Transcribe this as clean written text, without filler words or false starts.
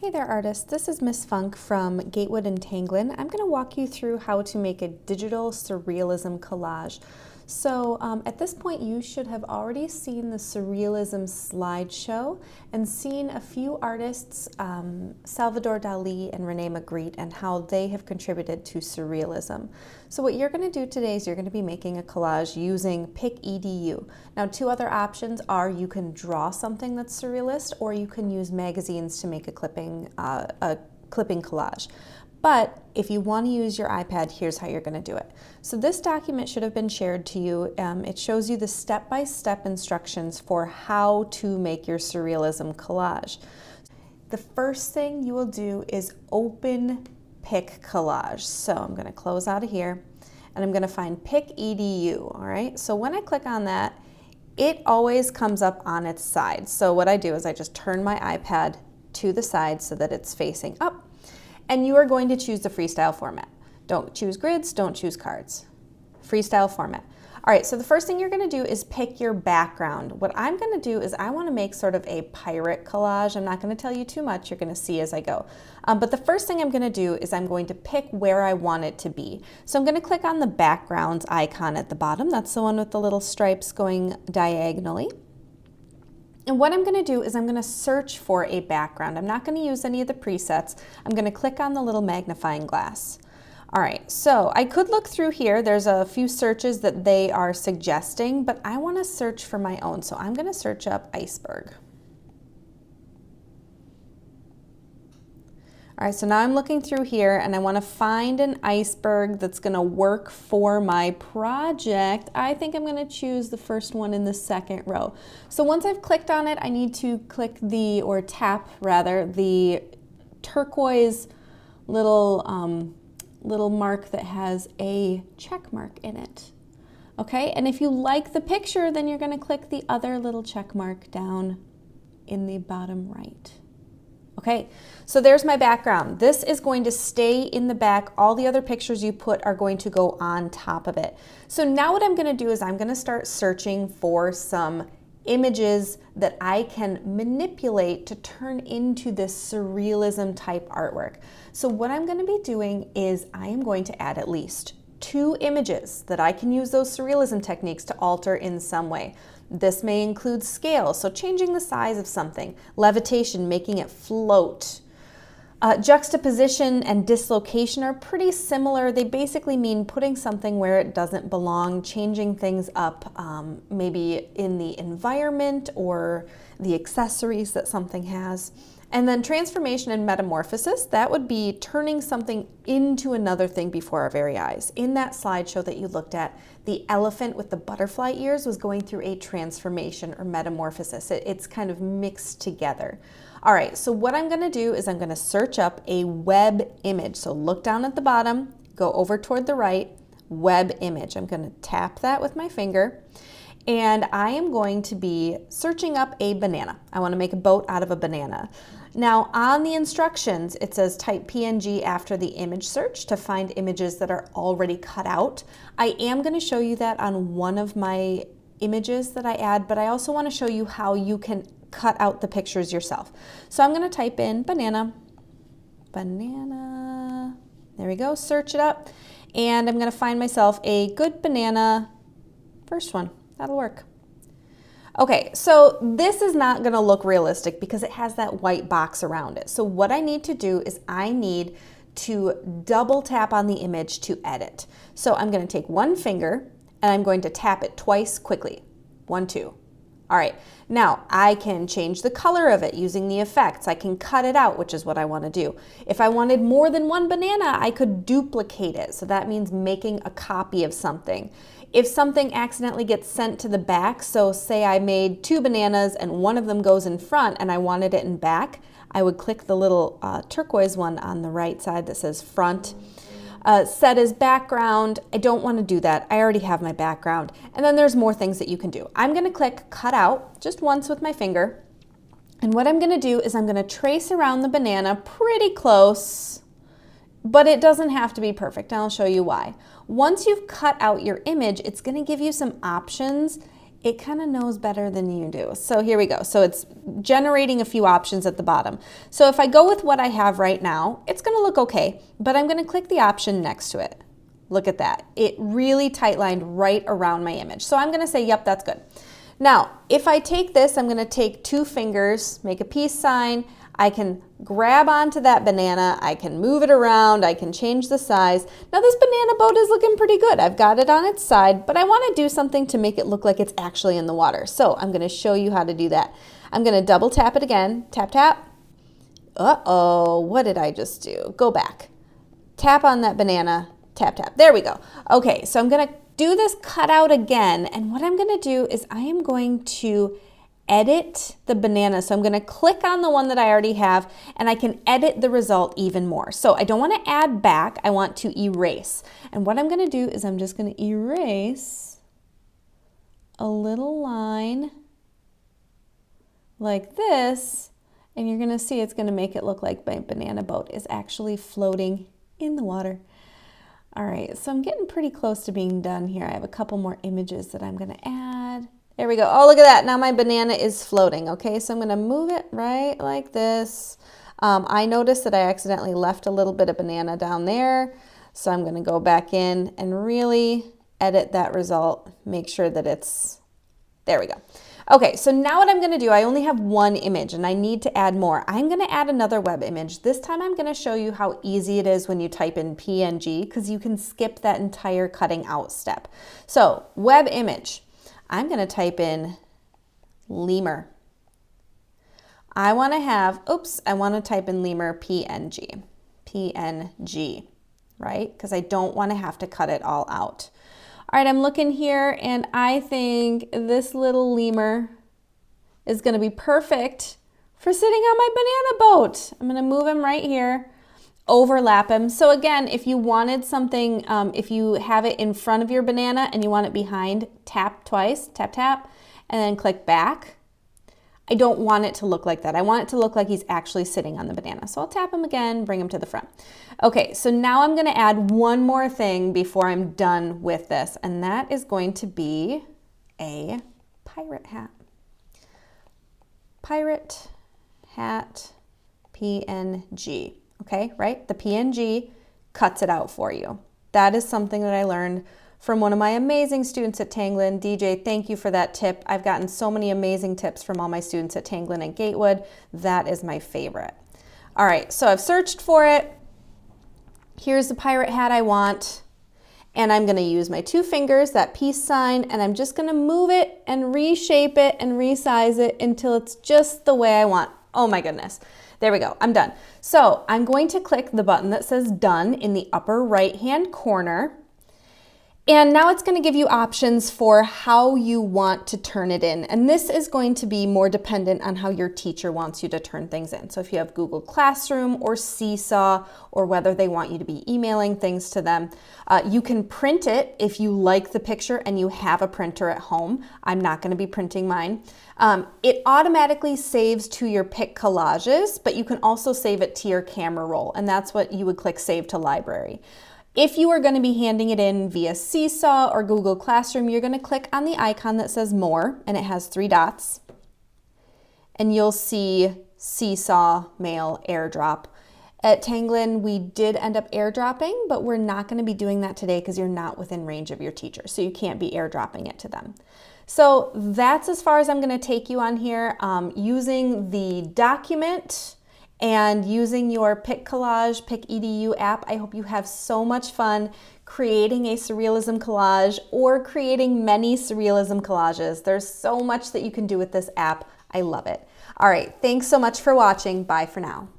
Hey there artists, this is Miss Funk from Gatewood and Tanglin. I'm going to walk you through how to make a digital surrealism collage. So at this point you should have already seen the Surrealism slideshow and seen a few artists, Salvador Dali and Rene Magritte, and how they have contributed to Surrealism. So what you're going to do today is you're going to be making a collage using PicEdu. Now two other options are you can draw something that's surrealist, or you can use magazines to make a clipping collage. But if you want to use your iPad, here's how you're going to do it. So this document should have been shared to you. It shows you the step-by-step instructions for how to make your surrealism collage. The first thing you will do is open Pic Collage. So I'm going to close out of here and I'm going to find PicEdu. All right. So when I click on that, it always comes up on its side. So what I do is I just turn my iPad to the side so that it's facing up. And you are going to choose the freestyle format. Don't choose grids, don't choose cards. Freestyle format. All right, so the first thing you're gonna do is pick your background. What I'm gonna do is I wanna make sort of a pirate collage. I'm not gonna tell you too much, you're gonna see as I go. But the first thing I'm gonna do is I'm going to pick where I want it to be. So I'm gonna click on the backgrounds icon at the bottom. That's the one with the little stripes going diagonally. And what I'm going to do is I'm going to search for a background. I'm not going to use any of the presets. I'm going to click on the little magnifying glass. All right, so I could look through here. There's a few searches that they are suggesting, but I want to search for my own. So I'm going to search up iceberg. All right, so now I'm looking through here and I want to find an iceberg that's going to work for my project. I think I'm going to choose the first one in the second row. So once I've clicked on it, I need to click tap the turquoise little mark that has a check mark in it. Okay, and if you like the picture, then you're going to click the other little check mark down in the bottom right. Okay, so there's my background. This is going to stay in the back. All the other pictures you put are going to go on top of it. So now what I'm going to do is I'm going to start searching for some images that I can manipulate to turn into this surrealism type artwork. So what I'm going to be doing is I am going to add at least 2 images that I can use those surrealism techniques to alter in some way. This may include scale, so changing the size of something, levitation, making it float. Juxtaposition and dislocation are pretty similar. They basically mean putting something where it doesn't belong, changing things up, maybe in the environment or the accessories that something has. And then transformation and metamorphosis, that would be turning something into another thing before our very eyes. In that slideshow that you looked at, the elephant with the butterfly ears was going through a transformation or metamorphosis. It's kind of mixed together. All right, so what I'm gonna do is I'm gonna search up a web image. So look down at the bottom, go over toward the right, web image. I'm gonna tap that with my finger. And I am going to be searching up a banana. I want to make a boat out of a banana. Now on the instructions, it says type PNG after the image search to find images that are already cut out. I am going to show you that on one of my images that I add, but I also want to show you how you can cut out the pictures yourself. So I'm going to type in banana, there we go, search it up, and I'm going to find myself a good banana, first one. That'll work. Okay, so this is not gonna look realistic because it has that white box around it. So what I need to do is I need to double tap on the image to edit. So I'm gonna take one finger and I'm going to tap it twice quickly. 1, 2. All right, now I can change the color of it using the effects. I can cut it out, which is what I wanna do. If I wanted more than one banana, I could duplicate it. So that means making a copy of something. If something accidentally gets sent to the back, so say I made 2 bananas and one of them goes in front and I wanted it in back, I would click the little turquoise one on the right side that says front. Set as background. I don't want to do that. I already have my background. And then there's more things that you can do. I'm going to click cut out just once with my finger. And what I'm going to do is I'm going to trace around the banana pretty close, but it doesn't have to be perfect. And I'll show you why. Once you've cut out your image, it's going to give you some options it kind of knows better than you do. So here we go. So it's generating a few options at the bottom. So if I go with what I have right now, it's going to look okay, but I'm going to click the option next to it. Look at that. It really tight-lined right around my image. So I'm going to say, yep, that's good. Now, if I take this, I'm going to take 2 fingers, make a peace sign. I can grab onto that banana, I can move it around, I can change the size. Now this banana boat is looking pretty good. I've got it on its side, but I want to do something to make it look like it's actually in the water. So I'm going to show you how to do that. I'm going to double tap it again, tap, tap. Uh-oh, what did I just do? Go back. Tap on that banana, tap, tap. There we go. Okay, so I'm going to do this cutout again, and what I'm going to do is I am going to edit the banana. So I'm going to click on the one that I already have, and I can edit the result even more. So I don't want to add back, I want to erase. And what I'm going to do is I'm just going to erase a little line like this, and you're going to see it's going to make it look like my banana boat is actually floating in the water. All right, so I'm getting pretty close to being done here. I have a couple more images that I'm going to add. There we go. Oh, look at that. Now my banana is floating. Okay, so I'm going to move it right like this. I noticed that I accidentally left a little bit of banana down there. So I'm going to go back in and really edit that result. Make sure that it's, there we go. Okay, so now what I'm going to do, I only have 1 image and I need to add more. I'm going to add another web image. This time I'm going to show you how easy it is when you type in PNG, because you can skip that entire cutting out step. So web image. I'm going to type in lemur. I want to have, I want to type in lemur PNG. PNG, right? Because I don't want to have to cut it all out. All right, I'm looking here and I think this little lemur is going to be perfect for sitting on my banana boat. I'm going to move him right here. Overlap them. So again, if you wanted something, if you have it in front of your banana and you want it behind, tap twice, tap, tap, and then click back. I don't want it to look like that. I want it to look like he's actually sitting on the banana. So I'll tap him again, bring him to the front. Okay, so now I'm going to add one more thing before I'm done with this, and that is going to be a pirate hat. Pirate hat PNG. Okay, right? The PNG cuts it out for you. That is something that I learned from one of my amazing students at Tanglin. DJ, thank you for that tip. I've gotten so many amazing tips from all my students at Tanglin and Gatewood. That is my favorite. All right, so I've searched for it. Here's the pirate hat I want. And I'm gonna use my 2 fingers, that peace sign, and I'm just gonna move it and reshape it and resize it until it's just the way I want. Oh my goodness. There we go, I'm done. So I'm going to click the button that says done in the upper right-hand corner. And now it's going to give you options for how you want to turn it in. And this is going to be more dependent on how your teacher wants you to turn things in. So if you have Google Classroom or Seesaw, or whether they want you to be emailing things to them, you can print it if you like the picture and you have a printer at home. I'm not going to be printing mine. It automatically saves to your Pic Collages, but you can also save it to your camera roll. And that's what you would click Save to Library. If you are going to be handing it in via Seesaw or Google Classroom, you're going to click on the icon that says More, and it has 3 dots. And you'll see Seesaw, Mail, Airdrop. At Tanglin, we did end up airdropping, but we're not going to be doing that today because you're not within range of your teacher, so you can't be airdropping it to them. So that's as far as I'm going to take you on here, using the document and using your Pic Collage, PicEdu app. I hope you have so much fun creating a Surrealism collage or creating many Surrealism collages. There's so much that you can do with this app. I love it. All right, thanks so much for watching. Bye for now.